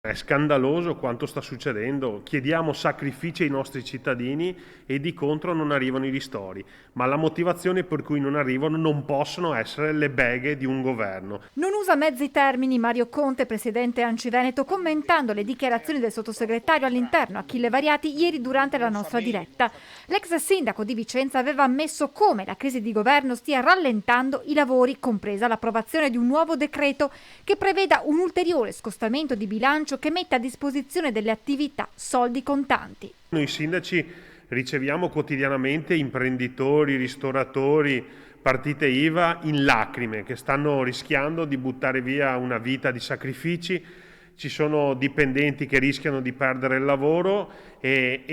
È scandaloso quanto sta succedendo, chiediamo sacrifici ai nostri cittadini e di contro non arrivano i ristori, ma la motivazione per cui non arrivano non possono essere le beghe di un governo. Non usa mezzi termini Mario Conte, presidente ANCI Veneto, commentando le dichiarazioni del sottosegretario all'interno Achille Variati ieri durante la nostra diretta. L'ex sindaco di Vicenza aveva ammesso come la crisi di governo stia rallentando i lavori, compresa l'approvazione di un nuovo decreto che preveda un ulteriore scostamento di bilancio che metta a disposizione delle attività soldi contanti. Noi sindaci riceviamo quotidianamente imprenditori, ristoratori, partite IVA in lacrime che stanno rischiando di buttare via una vita di sacrifici. Ci sono dipendenti che rischiano di perdere il lavoro e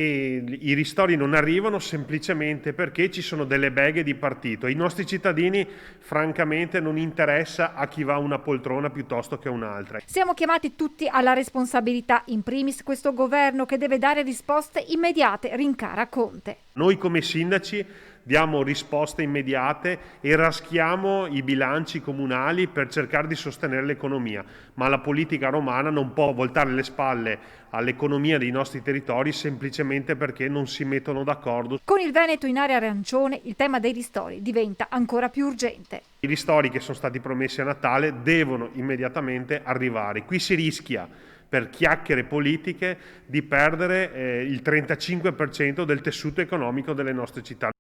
i ristori non arrivano semplicemente perché ci sono delle beghe di partito. Ai nostri cittadini francamente non interessa a chi va una poltrona piuttosto che un'altra. Siamo chiamati tutti alla responsabilità, in primis questo governo che deve dare risposte immediate, rincara Conte. Noi come sindaci diamo risposte immediate e raschiamo i bilanci comunali per cercare di sostenere l'economia, ma la politica romana non può voltare le spalle all'economia dei nostri territori semplicemente perché non si mettono d'accordo. Con il Veneto in area arancione il tema dei ristori diventa ancora più urgente. I ristori che sono stati promessi a Natale devono immediatamente arrivare. Qui si rischia, per chiacchiere politiche, di perdere il 35% del tessuto economico delle nostre città.